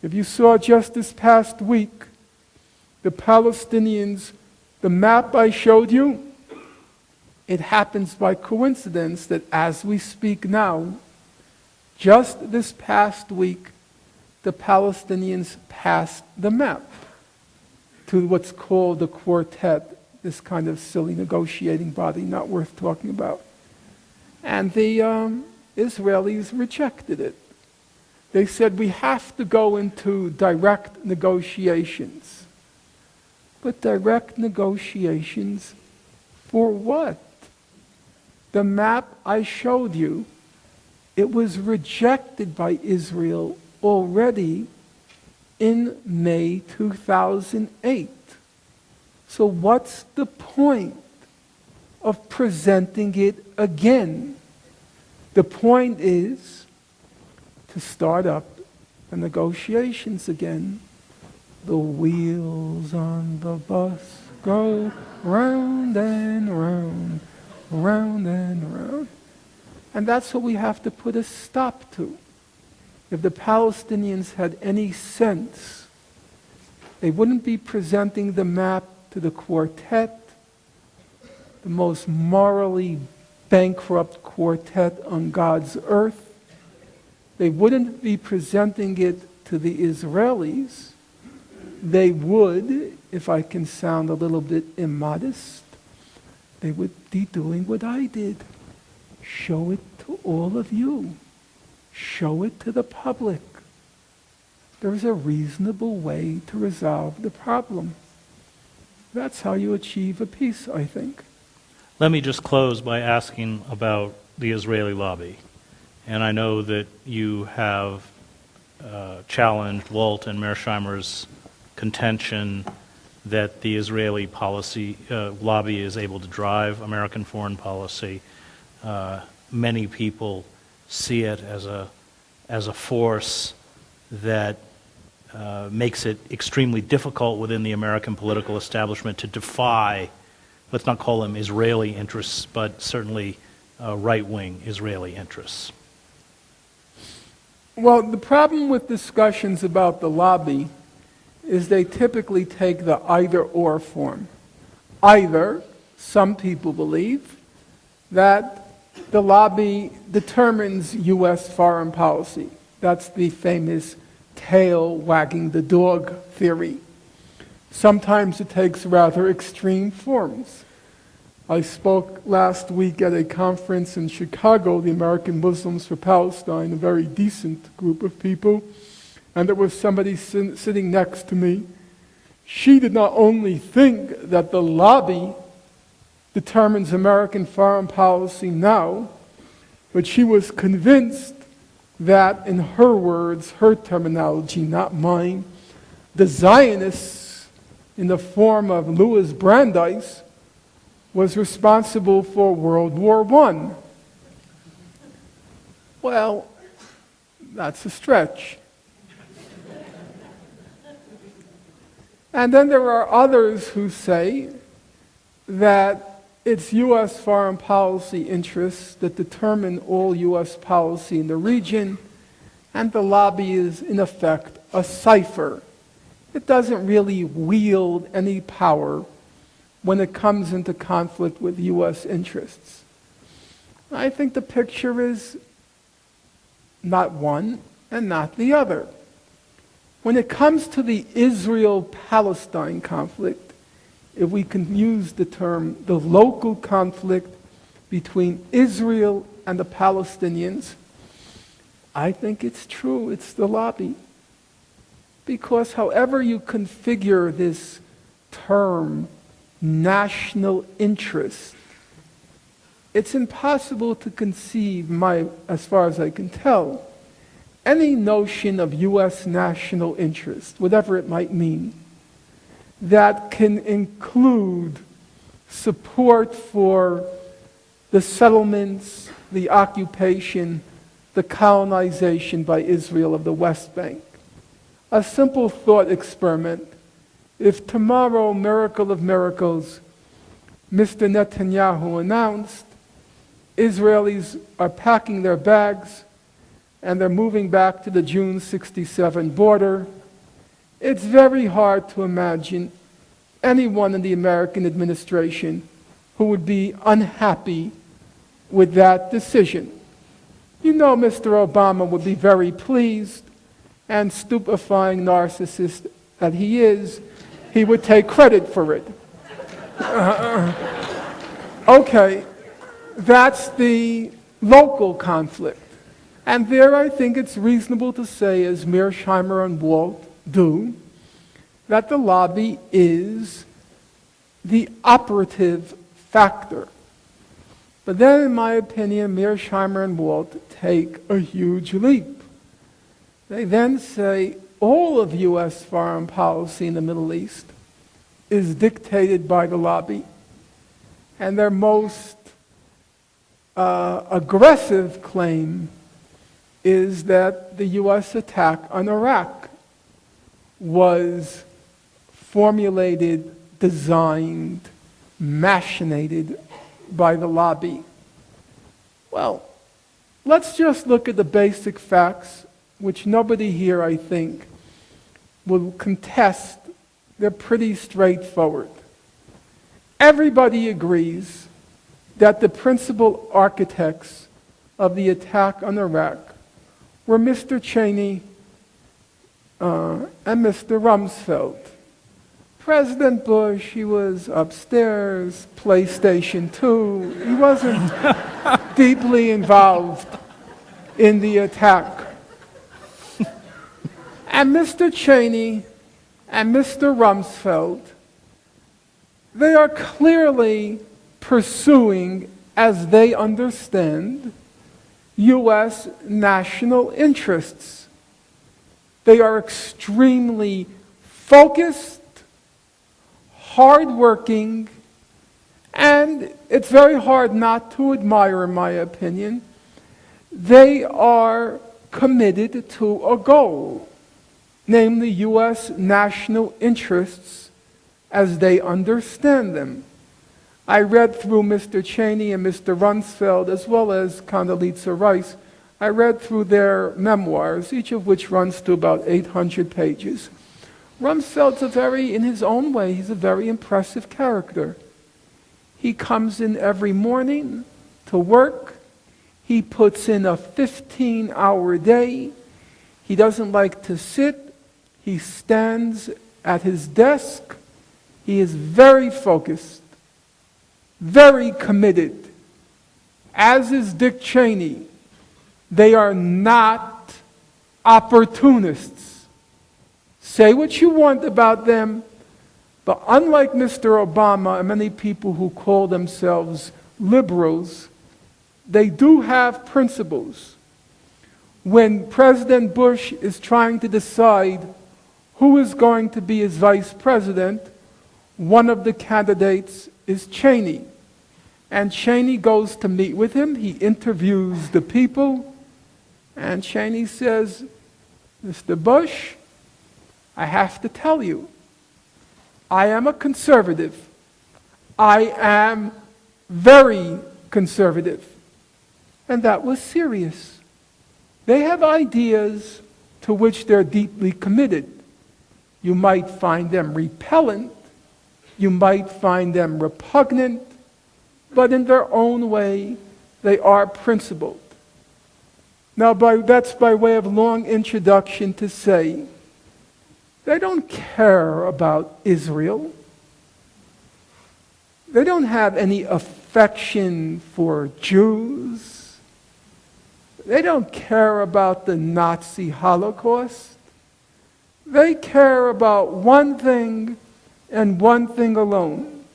If you saw just this past week, the Palestinians, the map I showed you, it happens by coincidence that as we speak now, just this past week, the Palestinians passed the map to what's called the quartet, this kind of silly negotiating body not worth talking about. And the Israelis rejected it. They said, we have to go into direct negotiations. But direct negotiations for what? The map I showed you, it was rejected by Israel already in May 2008. So what's the point of presenting it again? The point is to start up the negotiations again. The wheels on the bus go round and round, round and round. And that's what we have to put a stop to. If the Palestinians had any sense, they wouldn't be presenting the map to the quartet, the most morally bankrupt quartet on God's earth. They wouldn't be presenting it to the Israelis. They would, if I can sound a little bit immodest, they would be doing what I did. Show it to all of you. Show it to the public. There's a reasonable way to resolve the problem. That's how you achieve a peace, I think. Let me just close by asking about the Israeli lobby. And I know that you have challenged Walt and Mearsheimer's contention that the Israeli policy lobby is able to drive American foreign policy. Many people see it as a force that makes it extremely difficult within the American political establishment to defy, let's not call them Israeli interests, but certainly right-wing Israeli interests. Well, the problem with discussions about the lobby is they typically take the either-or form. Either, some people believe, that the lobby determines U.S. foreign policy. That's the famous tail wagging the dog theory. Sometimes it takes rather extreme forms. I spoke last week at a conference in Chicago, the American Muslims for Palestine, a very decent group of people, and there was somebody sitting next to me. She did not only think that the lobby determines American foreign policy now, but she was convinced that, in her words, her terminology, not mine, the Zionists, in the form of Louis Brandeis, was responsible for World War I. Well, that's a stretch. And then there are others who say that it's U.S. foreign policy interests that determine all U.S. policy in the region, and the lobby is, in effect, a cipher. It doesn't really wield any power when it comes into conflict with U.S. interests. I think the picture is not one and not the other. When it comes to the Israel-Palestine conflict, if we can use the term, the local conflict between Israel and the Palestinians, I think it's true, it's the lobby. Because however you configure this term, national interest, it's impossible to conceive, as far as I can tell, any notion of U.S. national interest, whatever it might mean, that can include support for the settlements, the occupation, the colonization by Israel of the West Bank. A simple thought experiment. If tomorrow, miracle of miracles, Mr. Netanyahu announced Israelis are packing their bags, and they're moving back to the June '67 border. It's very hard to imagine anyone in the American administration who would be unhappy with that decision. You know Mr. Obama would be very pleased, and stupefying narcissist that he is, he would take credit for it. Okay, that's the local conflict. And there I think it's reasonable to say, as Mearsheimer and Walt do, that the lobby is the operative factor. But then, in my opinion, Mearsheimer and Walt take a huge leap. They then say all of U.S. foreign policy in the Middle East is dictated by the lobby. And their most aggressive claim is that the U.S. attack on Iraq was formulated, designed, machinated by the lobby. Well, let's just look at the basic facts, which nobody here, I think, will contest. They're pretty straightforward. Everybody agrees that the principal architects of the attack on Iraq were Mr. Cheney and Mr. Rumsfeld. President Bush, he was upstairs, PlayStation 2. He wasn't deeply involved in the attack. And Mr. Cheney and Mr. Rumsfeld, they are clearly pursuing, as they understand, U.S. national interests. They are extremely focused, hardworking, and it's very hard not to admire, in my opinion. They are committed to a goal, namely U.S. national interests as they understand them. I read through Mr. Cheney and Mr. Rumsfeld, as well as Condoleezza Rice. I read through their memoirs, each of which runs to about 800 pages. Rumsfeld's in his own way, he's a very impressive character. He comes in every morning to work. He puts in a 15-hour day. He doesn't like to sit. He stands at his desk. He is very focused, very committed, as is Dick Cheney. They are not opportunists. Say what you want about them, but unlike Mr. Obama and many people who call themselves liberals, they do have principles. When President Bush is trying to decide who is going to be his vice president, one of the candidates is Cheney. And Cheney goes to meet with him. He interviews the people. And Cheney says, Mr. Bush, I have to tell you, I am a conservative. I am very conservative. And that was serious. They have ideas to which they're deeply committed. You might find them repellent. You might find them repugnant. But in their own way, they are principled. Now, that's by way of long introduction to say, they don't care about Israel. They don't have any affection for Jews. They don't care about the Nazi Holocaust. They care about one thing and one thing alone: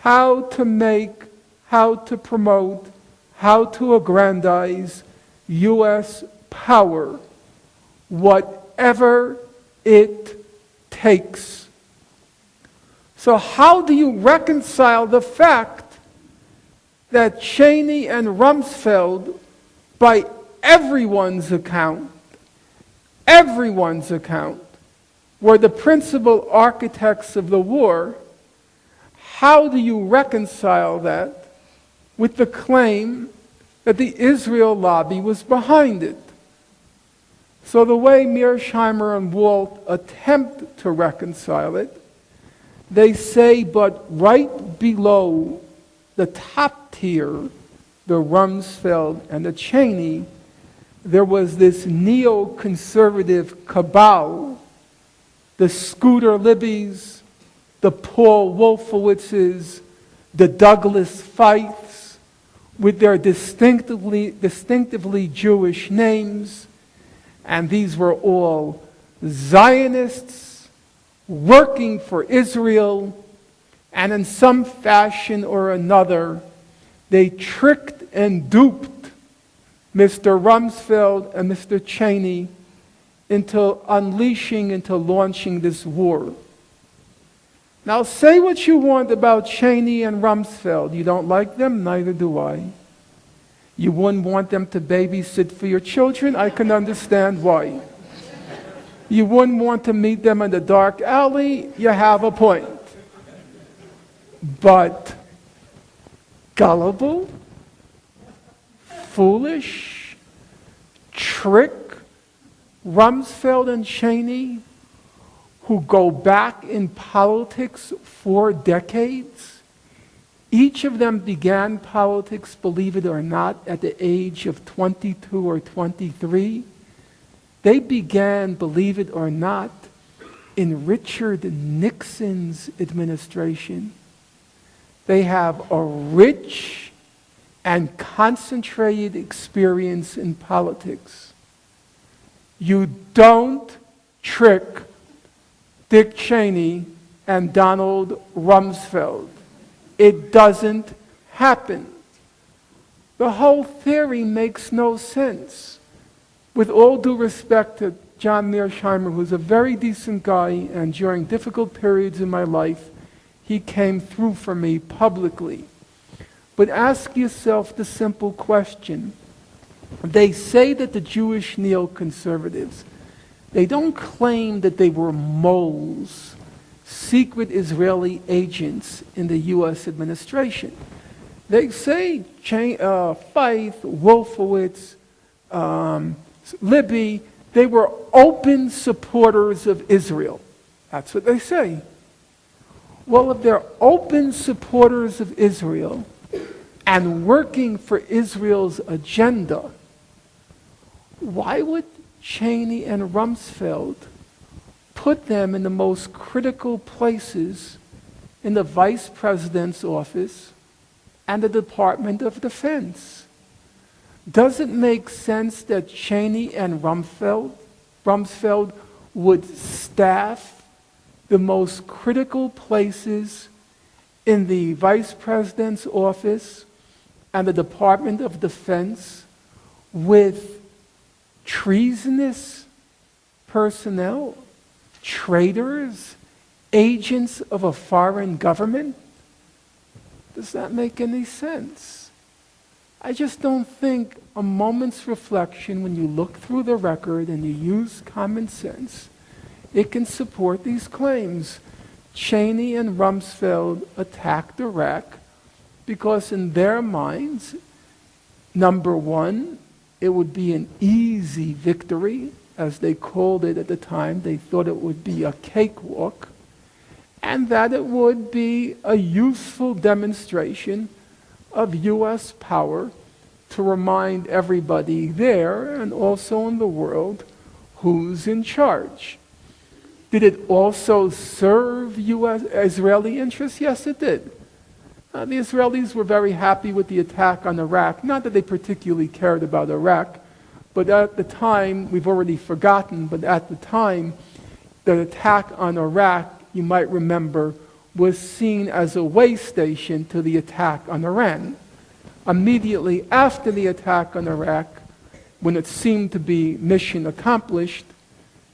how to make, how to promote, how to aggrandize U.S. power, whatever it takes. So how do you reconcile the fact that Cheney and Rumsfeld, by everyone's account, were the principal architects of the war? How do you reconcile that with the claim that the Israel lobby was behind it? So the way Mearsheimer and Walt attempt to reconcile it, they say, but right below the top tier, the Rumsfeld and the Cheney, there was this neoconservative cabal, the Scooter Libbys, the Paul Wolfowitzes, the Douglas Feiths, with their distinctively Jewish names, and these were all Zionists working for Israel, and in some fashion or another, they tricked and duped Mr. Rumsfeld and Mr. Cheney into launching this war. Now say what you want about Cheney and Rumsfeld. You don't like them? Neither do I. You wouldn't want them to babysit for your children? I can understand why. You wouldn't want to meet them in the dark alley? You have a point. But gullible, foolish, trick Rumsfeld and Cheney, who go back in politics 4 decades. Each of them began politics, believe it or not, at the age of 22 or 23. They began, believe it or not, in Richard Nixon's administration. They have a rich and concentrated experience in politics. You don't trick Dick Cheney and Donald Rumsfeld. It doesn't happen. The whole theory makes no sense. With all due respect to John Mearsheimer, who's a very decent guy, and during difficult periods in my life, he came through for me publicly. But ask yourself the simple question. They say that the Jewish neoconservatives, they don't claim that they were moles, secret Israeli agents in the U.S. administration. They say Feith, Wolfowitz, Libby, they were open supporters of Israel. That's what they say. Well, if they're open supporters of Israel and working for Israel's agenda, why would Cheney and Rumsfeld put them in the most critical places in the Vice President's office and the Department of Defense? Does it make sense that Cheney and Rumsfeld would staff the most critical places in the Vice President's office and the Department of Defense with treasonous personnel, traitors, agents of a foreign government? Does that make any sense? I just don't think a moment's reflection, when you look through the record and you use common sense, it can support these claims. Cheney and Rumsfeld attacked Iraq because in their minds, number one, it would be an easy victory, as they called it at the time. They thought it would be a cakewalk, and that it would be a useful demonstration of U.S. power to remind everybody there and also in the world who's in charge. Did it also serve U.S. Israeli interests? Yes, it did. The Israelis were very happy with the attack on Iraq. Not that they particularly cared about Iraq, but at the time, we've already forgotten, but at the time, the attack on Iraq, you might remember, was seen as a way station to the attack on Iran. Immediately after the attack on Iraq, when it seemed to be mission accomplished,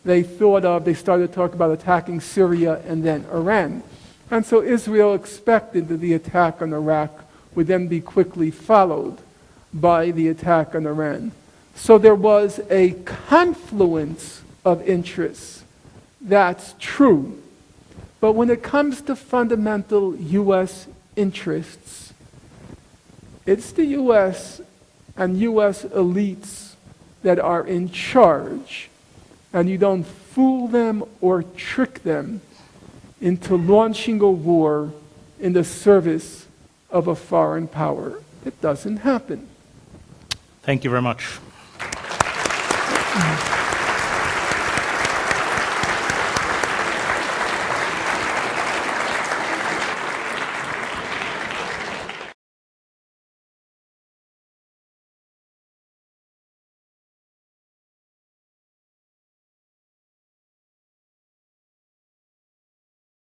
they started to talk about attacking Syria and then Iran. And so Israel expected that the attack on Iraq would then be quickly followed by the attack on Iran. So there was a confluence of interests. That's true. But when it comes to fundamental U.S. interests, it's the U.S. and U.S. elites that are in charge and you don't fool them or trick them into launching a war in the service of a foreign power. It doesn't happen. Thank you very much.